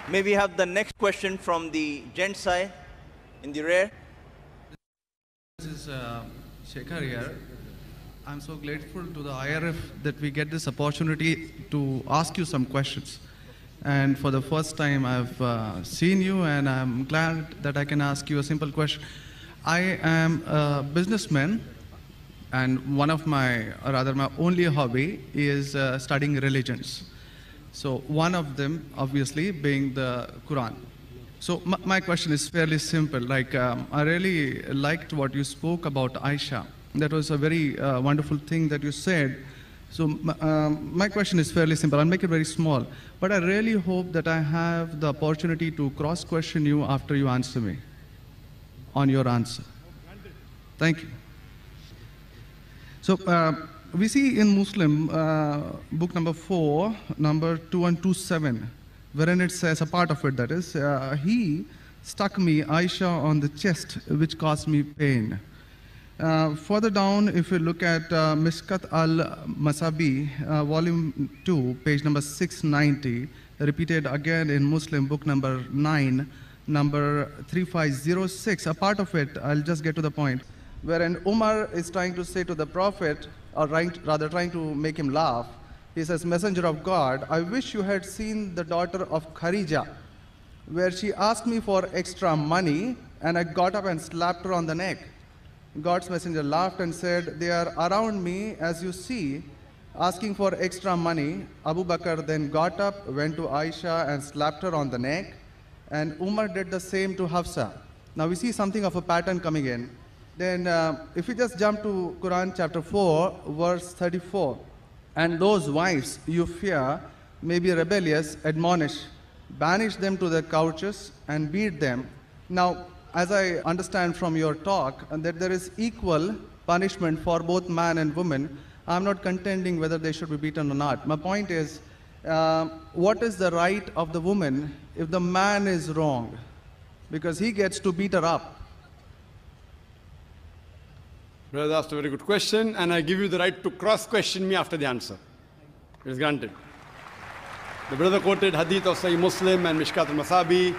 May we have the next question from the gent side in the rear? This is Shekhar here. I'm so grateful to the IRF that we get this opportunity to ask you some questions. And for the first time, I've seen you, and I'm glad that I can ask you a simple question. I am a businessman, and one of my, or rather my only hobby is studying religions. So one of them, obviously, being the Quran. So my question is fairly simple. Like, I really liked what you spoke about Aisha. That was a very wonderful thing that you said. So my question is fairly simple. I'll make it very small. But I really hope that I have the opportunity to cross-question you after you answer me on your answer. Thank you. So we see in Muslim, book number 4, number 2127, wherein it says, a part of it that is, he stuck me, Aisha, on the chest, which caused me pain. Further down, if you look at Mishkat al-Masabi, volume 2, page number 690, repeated again in Muslim, book number 9, number 3506, a part of it, I'll just get to the point, wherein Umar is trying to say to the Prophet, or rather trying to make him laugh, he says, Messenger of God, I wish you had seen the daughter of Kharija, where she asked me for extra money, and I got up and slapped her on the neck. God's messenger laughed and said, they are around me, as you see, asking for extra money. Abu Bakr then got up, went to Aisha and slapped her on the neck, and Umar did the same to Hafsa. Now we see something of a pattern coming in. Then if we just jump to Quran chapter 4, verse 34, and those wives you fear may be rebellious, admonish, banish them to their couches and beat them. Now, as I understand from your talk, that there is equal punishment for both man and woman. I'm not contending whether they should be beaten or not. My point is, what is the right of the woman if the man is wrong? Because he gets to beat her up. Brother asked a very good question, and I give you the right to cross-question me after the answer. It is granted. The brother quoted hadith of Sahih Muslim and Mishkat al-Masabi.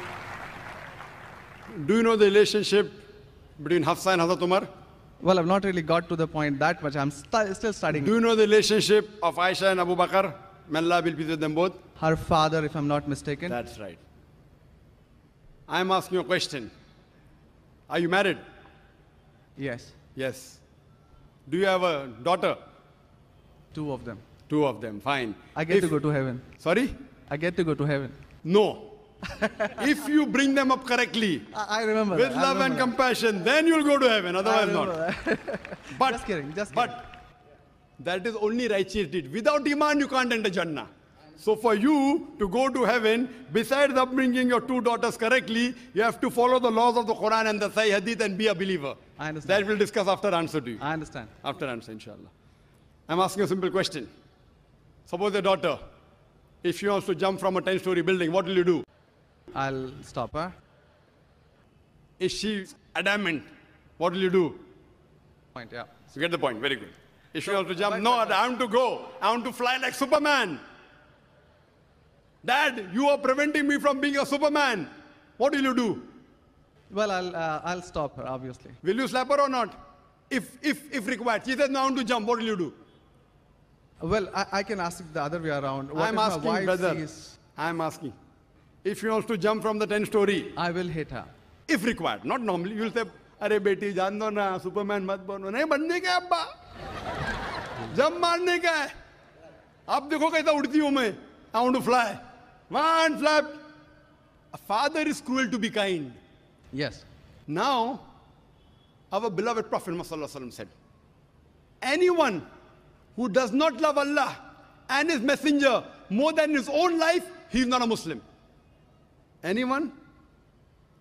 Do you know the relationship between Hafsa and Hazrat Umar? Well, I've not really got to the point that much. I'm still studying. Do you know the relationship of Aisha and Abu Bakr? May Allah be pleased with them both. Her father, if I'm not mistaken. That's right. I'm asking you a question. Are you married? Yes. Yes. Do you have a daughter? 2 of them. 2 of them, fine. I get to go to heaven. Sorry? I get to go to heaven. No. If you bring them up correctly, I remember with love and compassion, then you'll go to heaven, otherwise not. But, just kidding. But that is only righteous deed. Without iman, you can't enter Jannah. So for you to go to heaven, besides upbringing your 2 daughters correctly, you have to follow the laws of the Quran and the Sahih Hadith and be a believer. I understand. That we'll discuss after answer to you. I understand. After answer, inshallah. I'm asking a simple question. Suppose your daughter, if she wants to jump from a 10-story building, what will you do? I'll stop her. Is she adamant? What will you do? Point, yeah. You get the point, very good. If she wants to jump, no, I want to go. I want to fly like Superman. Dad, you are preventing me from being a Superman. What will you do? Well, I'll stop her, obviously. Will you slap her or not? If required. She says, no, I want to jump. What will you do? Well, I can ask it the other way around. What I'm asking, my wife brother. sees? I'm asking. If she wants to jump from the 10th story. I will hit her. If required. Not normally. You will say, Arey beti, jaan do na, Superman mat bano. Nahi banne ka abba. Jump marne ka hai. Ab dekho kaisa udti hu main. I want to fly. One flap. A father is cruel to be kind. Yes. Now, our beloved Prophet Muhammad said, anyone who does not love Allah and His Messenger more than his own life, he is not a Muslim. Anyone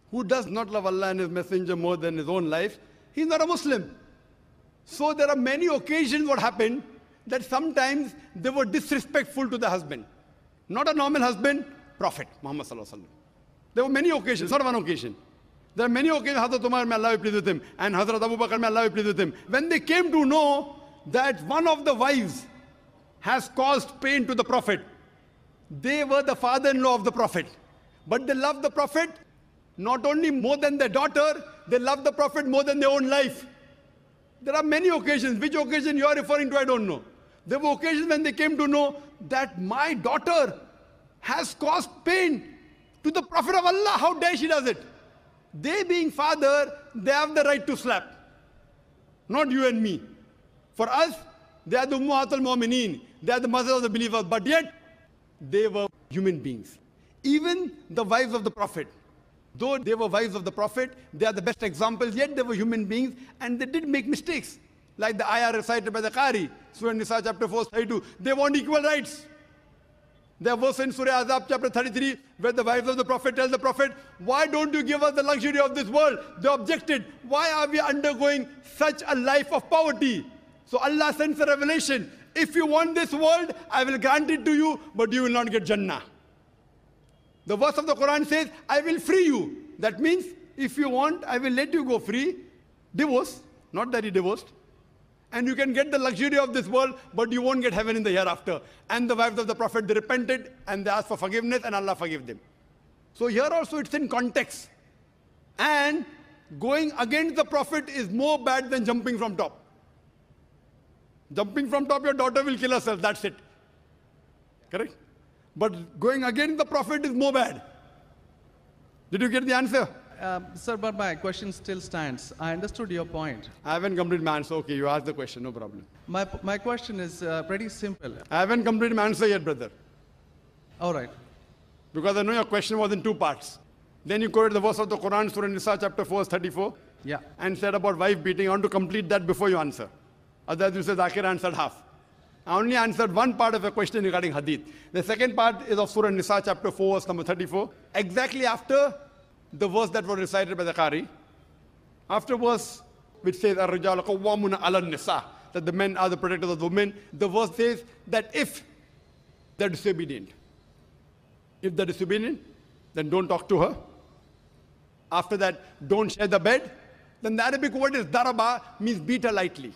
who does not love Allah and His Messenger more than his own life, he is not a Muslim. So there are many occasions what happened that sometimes they were disrespectful to the husband. Not a normal husband, Prophet Muhammad sallallahu alaihi wasallam. There were many occasions, not one occasion. There are many occasions, Hazrat Umar, may Allah be pleased with him, and Hazrat Abu Bakr, may Allah be pleased with him. When they came to know that one of the wives has caused pain to the Prophet, they were the father-in-law of the Prophet. But they love the Prophet not only more than their daughter, they love the Prophet more than their own life. There are many occasions. Which occasion you are referring to, I don't know. There were occasions when they came to know that my daughter has caused pain to the Prophet of Allah. How dare she does it? They being father, they have the right to slap. Not you and me. For us, they are the Ummahatul Mu'mineen. They are the mothers of the believers. But yet, they were human beings. Even the wives of the Prophet. Though they were wives of the Prophet, they are the best examples, yet they were human beings and they did make mistakes. Like the ayah recited by the Qari, Surah Nisa chapter 4, 32. They want equal rights. There was in Surah Azab chapter 33, where the wives of the Prophet tell the Prophet, why don't you give us the luxury of this world? They objected, why are we undergoing such a life of poverty? So Allah sends a revelation. If you want this world, I will grant it to you, but you will not get Jannah. The verse of the Quran says, I will free you. That means, if you want, I will let you go free. Divorce, not that he divorced. And you can get the luxury of this world, but you won't get heaven in the hereafter. And the wives of the Prophet, they repented and they asked for forgiveness and Allah forgave them. So here also it's in context. And going against the Prophet is more bad than jumping from top. Jumping from top, your daughter will kill herself, that's it. Correct? But going against the Prophet is more bad. Did you get the answer? Sir, but my question still stands. I understood your point. I haven't completed my answer. Okay, you asked the question, no problem. My question is pretty simple. I haven't completed my answer yet, brother. All right. Because I know your question was in two parts. Then you quoted the verse of the Quran, Surah Nisa, chapter 4, 34. Yeah. And said about wife beating. I want to complete that before you answer. Otherwise you say Zakir answered half. I only answered one part of a question regarding hadith. The second part is of Surah Nisa, chapter 4, verse number 34. Exactly after the verse that was recited by the Qari. After verse which says, Ar-Rijalu Qawwamuna 'ala an-Nisa, that the men are the protectors of the women. The verse says that if they're disobedient, then don't talk to her. After that, don't share the bed. Then the Arabic word is daraba, means beat her lightly.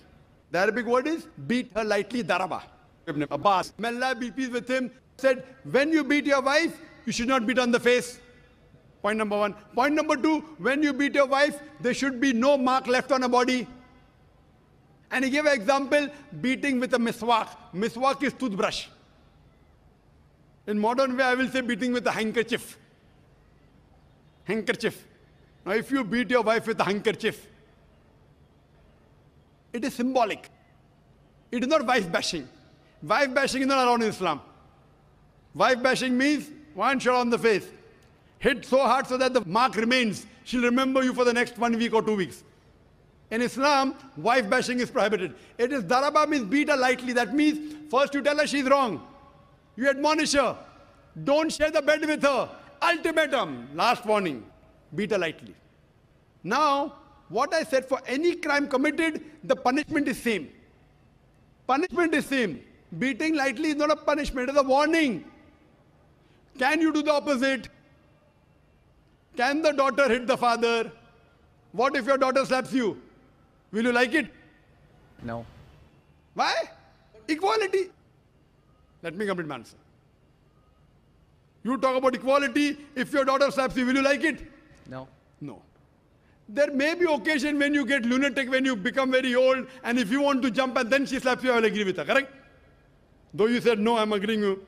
The Arabic word is beat her lightly, daraba. Ibn Abbas, may Allah be pleased with him, said, when you beat your wife, you should not beat on the face. Point number one. Point number two, when you beat your wife, there should be no mark left on her body. And he gave an example, beating with a miswak. Miswak is toothbrush. In modern way, I will say beating with a handkerchief. Handkerchief. Now, if you beat your wife with a handkerchief, it is symbolic. It is not wife bashing. Wife bashing is not allowed in Islam. Wife bashing means one shot on the face. Hit so hard so that the mark remains. She'll remember you for the next 1 week or 2 weeks. In Islam, wife bashing is prohibited. It is daraba, means beat her lightly. That means first you tell her she's wrong. You admonish her. Don't share the bed with her. Ultimatum. Last warning. Beat her lightly. Now, what I said, for any crime committed, the punishment is same. Punishment is same. Beating lightly is not a punishment, it is a warning. Can you do the opposite? Can the daughter hit the father? What if your daughter slaps you? Will you like it? No. Why? Equality. Let me complete my answer. You talk about equality. If your daughter slaps you, will you like it? No. No. There may be occasion when you get lunatic, when you become very old, and if you want to jump and then she slaps you, I will agree with her, correct? Though you said, no, I'm agreeing with you.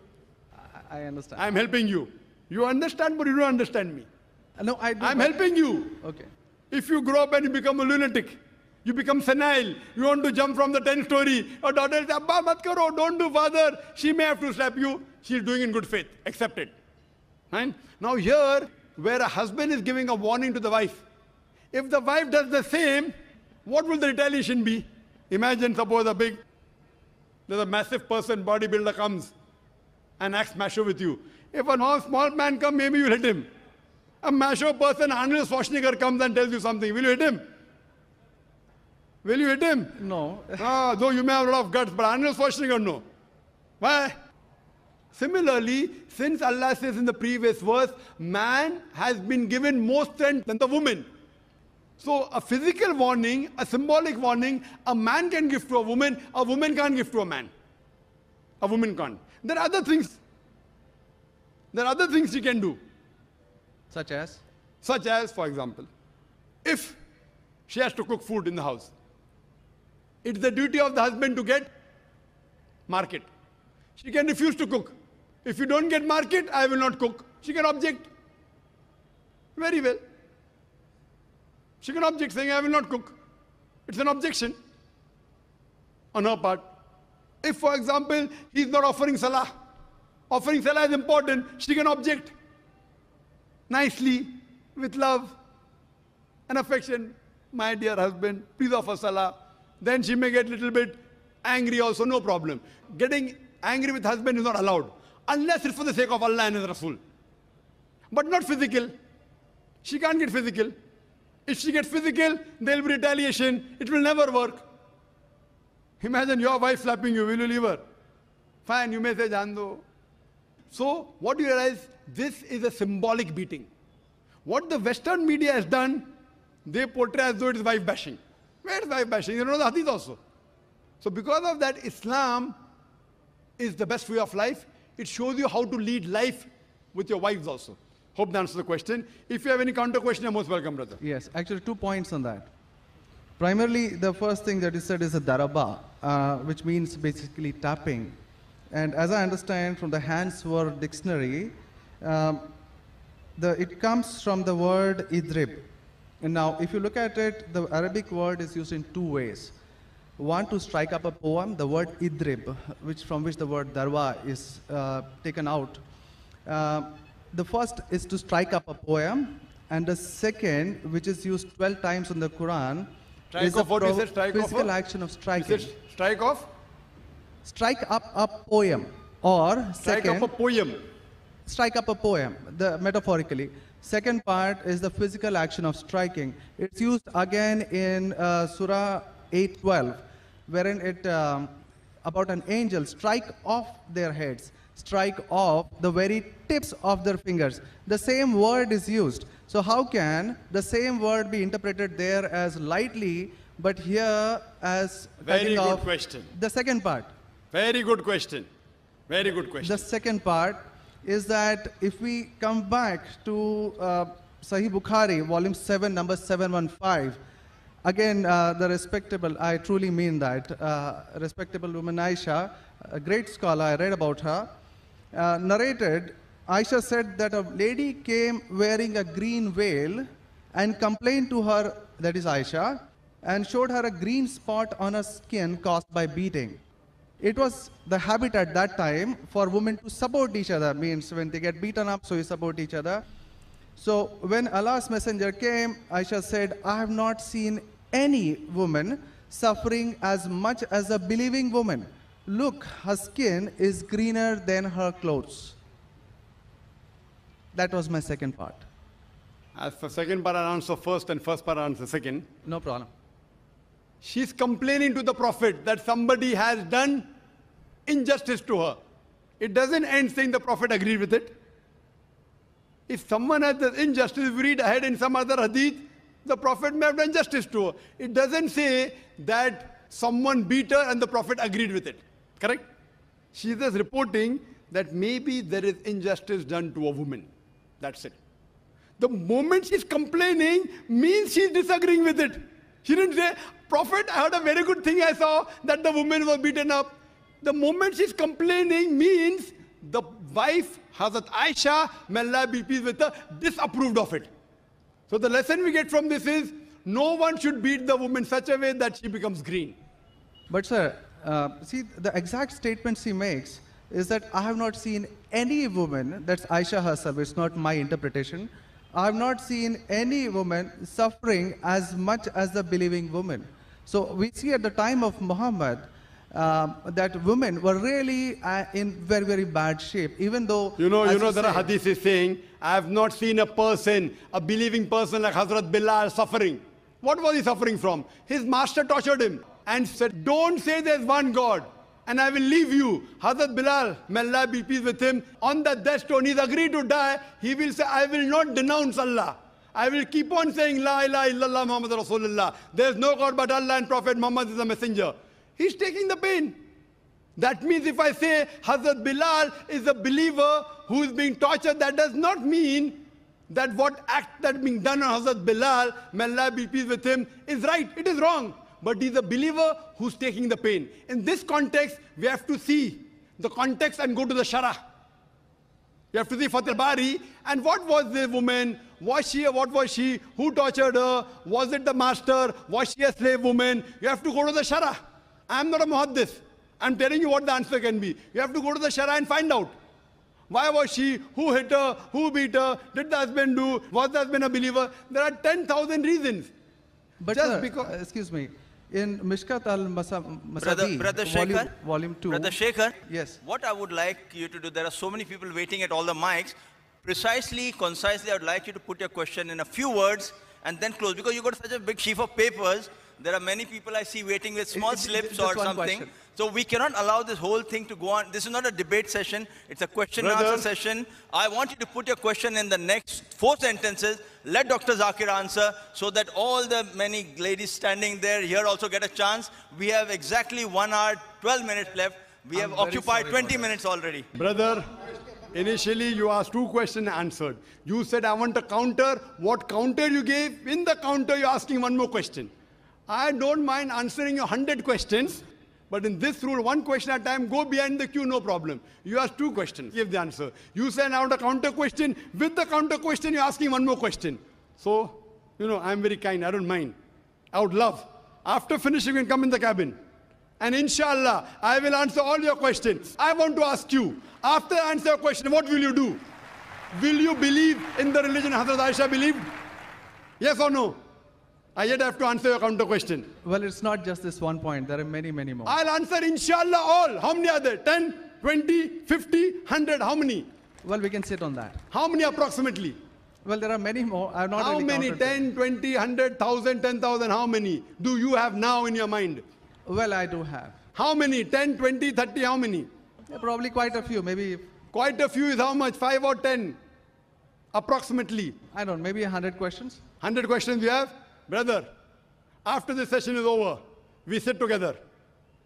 I understand. I'm helping you. You understand, but you don't understand me. No, I do. I'm helping you. Okay. If you grow up and you become a lunatic, you become senile, you want to jump from the 10th story, your daughter says, Abba, mat karo, don't do, father. She may have to slap you. She's doing in good faith. Accept it. Right? Now here, where a husband is giving a warning to the wife, if the wife does the same, what will the retaliation be? Imagine, suppose there's a massive person, bodybuilder comes and acts macho with you. If a small man comes, maybe you'll hit him. A macho person, Arnold Schwarzenegger, comes and tells you something. Will you hit him? Will you hit him? No. Though you may have a lot of guts, but Arnold Schwarzenegger, no. Why? Similarly, since Allah says in the previous verse, man has been given more strength than the woman. So a physical warning, a symbolic warning, a man can give to a woman can't give to a man. A woman can't. There are other things. There are other things she can do. Such as? Such as, for example, if she has to cook food in the house, it's the duty of the husband to get market. She can refuse to cook. If you don't get market, I will not cook. She can object. Very well. She can object saying, I will not cook. It's an objection on her part. If, for example, he's not offering salah is important, she can object nicely, with love and affection. My dear husband, please offer salah. Then she may get a little bit angry also, no problem. Getting angry with husband is not allowed, unless it's for the sake of Allah and His Rasul. But not physical. She can't get physical. If she gets physical, there will be retaliation. It will never work. Imagine your wife slapping you. Will you leave her? Fine, you may say, Jando. So, what do you realize? This is a symbolic beating. What the Western media has done, they portray as though it is wife bashing. Where is wife bashing? You know the hadith also. So, because of that, Islam is the best way of life. It shows you how to lead life with your wives also. Hope that answers the question. If you have any counter question, you're most welcome, brother. Yes, actually 2 points on that. Primarily, the first thing that you said is a daraba, which means basically tapping. And as I understand from the Hans Word Dictionary, it comes from the word idrib. And now, if you look at it, the Arabic word is used in 2 ways. One, to strike up a poem, the word idrib, from which the word darwa is taken out. The first is to strike up a poem, and the second, which is used 12 times in the Quran, is the physical action of striking. Strike off? Strike up a poem, or strike up a poem. Strike up a poem, metaphorically. Second part is the physical action of striking. It's used again in Surah 8:12, wherein it about an angel strike off their heads, strike off the very tips of their fingers. The same word is used. So how can the same word be interpreted there as lightly, but here as very good question. The second part. Very good question. Very good question. The second part is that if we come back to Sahih Bukhari, volume 7, number 715, again, the respectable, I truly mean that, respectable woman Aisha, a great scholar, I read about her, narrated, Aisha said that a lady came wearing a green veil and complained to her, that is Aisha, and showed her a green spot on her skin caused by beating. It was the habit at that time for women to support each other, means when they get beaten up, so you support each other. So when Allah's messenger came, Aisha said, I have not seen any woman suffering as much as a believing woman. Look, her skin is greener than her clothes. That was my second part. As for second part, I'll answer first, and first part, I'll answer second. No problem. She's complaining to the Prophet that somebody has done injustice to her. It doesn't end saying the Prophet agreed with it. If someone has done injustice, if we read ahead in some other hadith, the Prophet may have done justice to her. It doesn't say that someone beat her and the Prophet agreed with it. Correct? She is just reporting that maybe there is injustice done to a woman. That's it. The moment she's complaining means she's disagreeing with it. She didn't say, Prophet, I heard a very good thing I saw, that the woman was beaten up. The moment she's complaining means the wife, Hazrat Aisha, may Allah be pleased with her, disapproved of it. So the lesson we get from this is, no one should beat the woman such a way that she becomes green. But sir, see, the exact statement she makes is that I have not seen any woman, that's Aisha herself, it's not my interpretation, I have not seen any woman suffering as much as the believing woman. So we see at the time of Muhammad that women were really in very, very bad shape, even though... You know there are hadiths saying, I have not seen a person, a believing person like Hazrat Bilal suffering. What was he suffering from? His master tortured him and said, don't say there's one God and I will leave you. Hazrat Bilal, may Allah be pleased with him, on the death stone, he's agreed to die. He will say, I will not denounce Allah. I will keep on saying, La ilaha illallah Muhammad Rasulullah. There's no God but Allah and Prophet Muhammad is a messenger. He's taking the pain. That means if I say Hazrat Bilal is a believer who is being tortured, that does not mean that what act that being done on Hazrat Bilal, may Allah be pleased with him, is right. It is wrong. But he's a believer who's taking the pain. In this context, we have to see the context and go to the Shara. You have to see Fath al-Bari. And what was the woman? Was she, what was she? Who tortured her? Was it the master? Was she a slave woman? You have to go to the Shara. I'm not a muhaddith. I'm telling you what the answer can be. You have to go to the Shara and find out. Why was she? Who hit her? Who beat her? Did the husband do? Was the husband a believer? There are 10,000 reasons. But Just because, excuse me, in Mishkat al-Masabi, Brother Shekhar, volume 2. Brother Shekhar, yes. What I would like you to do, there are so many people waiting at all the mics. Precisely, concisely, I would like you to put your question in a few words and then close. Because you've got such a big sheaf of papers, there are many people I see waiting with small slips or something. Question. So we cannot allow this whole thing to go on. This is not a debate session. It's a question and answer session. I want you to put your question in the next 4 sentences. Let Dr. Zakir answer so that all the many ladies standing there here also get a chance. We have exactly 1 hour, 12 minutes left. We have occupied 20 minutes already. brother, initially you asked 2 questions and answered. You said, I want a counter. What counter you gave? In the counter, you're asking 1 more question. I don't mind answering your 100 questions. But in this rule, 1 question at a time, go behind the queue, no problem. You ask 2 questions, give the answer. You send out a counter question. With the counter question, you're asking 1 more question. So, I'm very kind, I don't mind. I would love. After finishing, you can come in the cabin. And inshallah, I will answer all your questions. I want to ask you, after I answer your question, what will you do? Will you believe in the religion Hazrat Aisha believed? Yes or no? I yet have to answer your counter question. Well, it's not just this 1 point. There are many, many more. I'll answer inshallah all. How many are there? 10, 20, 50, 100? How many? Well, we can sit on that. How many approximately? Well, there are many more. I have not How really many? counted 10, 20, 100, 1,000, 10,000? How many do you have now in your mind? Well, I do have. How many? 10, 20, 30? How many? Yeah, probably quite a few. Maybe, Quite a few is how much? 5 or 10? Approximately. I don't know, maybe 100 questions. 100 questions you have? Brother, after this session is over, we sit together.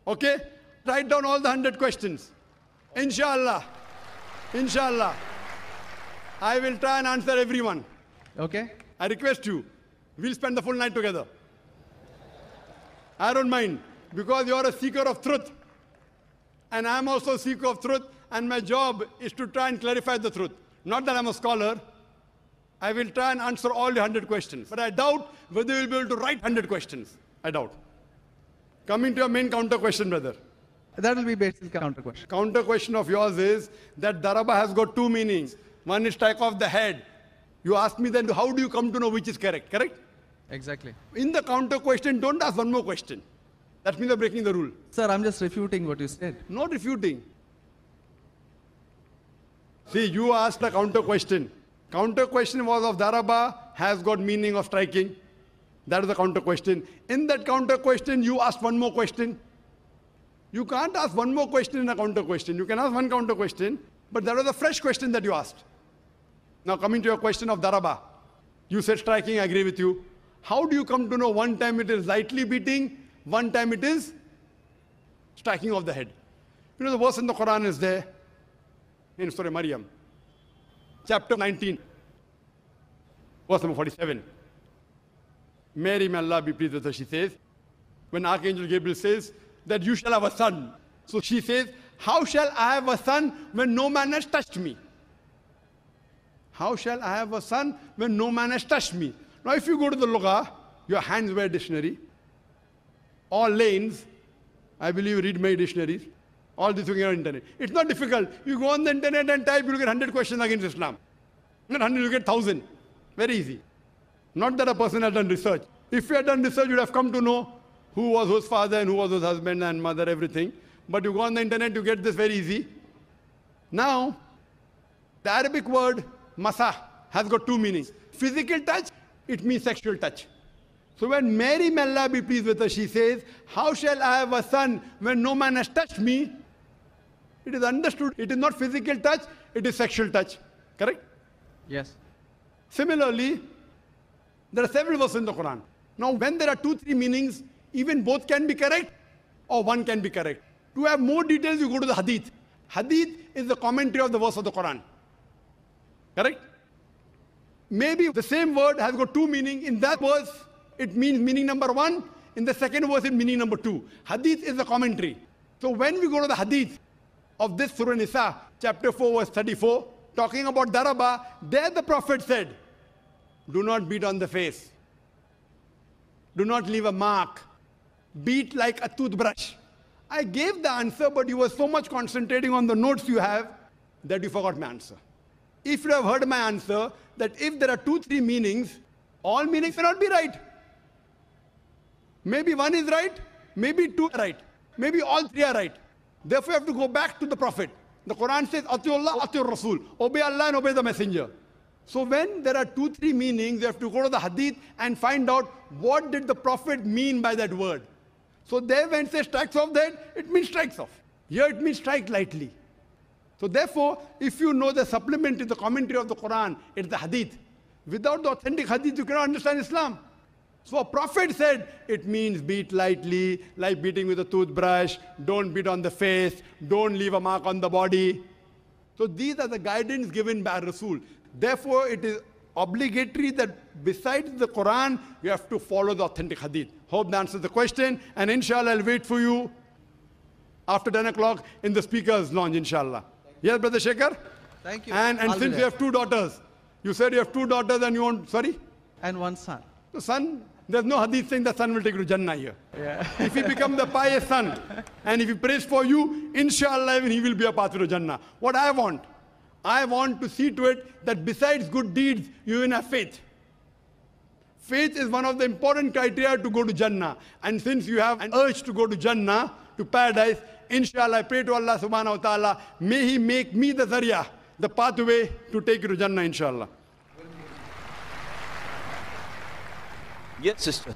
Okay? Write down all the 100 questions. Inshallah. Inshallah. I will try and answer everyone. Okay? I request you, we'll spend the full night together. I don't mind, because you're a seeker of truth. And I'm also a seeker of truth, and my job is to try and clarify the truth. Not that I'm a scholar. I will try and answer all your 100 questions. But I doubt whether you'll be able to write 100 questions. I doubt. Coming to your main counter question, brother. That will be basically counter question. Counter question of yours is that daraba has got 2 meanings. One is strike off the head. You ask me then, how do you come to know which is correct? Correct? Exactly. In the counter question, don't ask 1 more question. That means you're breaking the rule. Sir, I'm just refuting what you said. Not refuting. See, you asked a counter question. Counter question was of daraba has got meaning of striking. That is the counter question. In that counter question, you asked 1 more question. You can't ask 1 more question in a counter question. You can ask 1 counter question, but that was a fresh question that you asked. Now coming to your question of daraba. You said striking, I agree with you. How do you come to know 1 time it is lightly beating, 1 time it is striking of the head? The verse in the Quran is there, in Surah Maryam, chapter 19, verse number 47. Mary, may Allah be pleased with her, she says, when Archangel Gabriel says that you shall have a son. So she says, how shall I have a son when no man has touched me? How shall I have a son when no man has touched me? Now if you go to the Lugha, your hands wear dictionary, all lanes, I believe you read my dictionaries, all this you can get on the internet. It's not difficult. You go on the internet and type, you'll get 100 questions against Islam. Not 100, you get 1,000. Very easy. Not that a person has done research. If you had done research, you'd have come to know who was whose father and who was whose husband and mother, everything. But you go on the internet, you get this very easy. Now, the Arabic word masa has got 2 meanings. Physical touch, it means sexual touch. So when Mary, may Allah be pleased with her, she says, how shall I have a son when no man has touched me? It is understood. It is not physical touch, it is sexual touch. Correct? Yes. Similarly, there are several verses in the Quran. Now, when there are 2, 3 meanings, even both can be correct or 1 can be correct. To have more details, you go to the Hadith. Hadith is the commentary of the verse of the Quran. Correct? Maybe the same word has got two meanings. In that verse, it means meaning number one. In the second verse, it meaning number two. Hadith is the commentary. So when we go to the hadith of this Surah Nisa, chapter 4, verse 34, talking about daraba, there the Prophet said, do not beat on the face. Do not leave a mark. Beat like a toothbrush. I gave the answer, but you were so much concentrating on the notes you have that you forgot my answer. If you have heard my answer, that if there are 2-3 meanings, all meanings may not be right. Maybe one is right, maybe two are right, maybe all three are right. Therefore, you have to go back to the Prophet. The Quran says, Atiullah, Atiur Rasul. Obey Allah and obey the Messenger. So when there are 2-3 meanings, you have to go to the hadith and find out what did the Prophet mean by that word. So there when it says strikes off that, it means strikes off. Here it means strike lightly. So therefore, if you know the supplement to the commentary of the Quran, it's the hadith. Without the authentic hadith, you cannot understand Islam. So a prophet said, it means beat lightly, like beating with a toothbrush, don't beat on the face, don't leave a mark on the body. So these are the guidance given by Rasul. Therefore, it is obligatory that besides the Quran, you have to follow the authentic hadith. Hope that answers the question. And inshallah, I'll wait for you after 10 o'clock in the speaker's lounge, inshallah. Yes, Brother Shekhar? Thank you. And since you have 2 daughters, you said you have 2 daughters and you want, sorry? And one son. The son, there's no hadith saying the son will take you to Jannah here. Yeah. If he becomes the pious son, and if he prays for you, inshallah, he will be a path to Jannah. What I want to see to it that besides good deeds, you will have faith. Faith is one of the important criteria to go to Jannah. And since you have an urge to go to Jannah, to paradise, inshallah, I pray to Allah subhanahu wa ta'ala, may He make me the zarya, the pathway to take you to Jannah, inshallah. Yes, sister.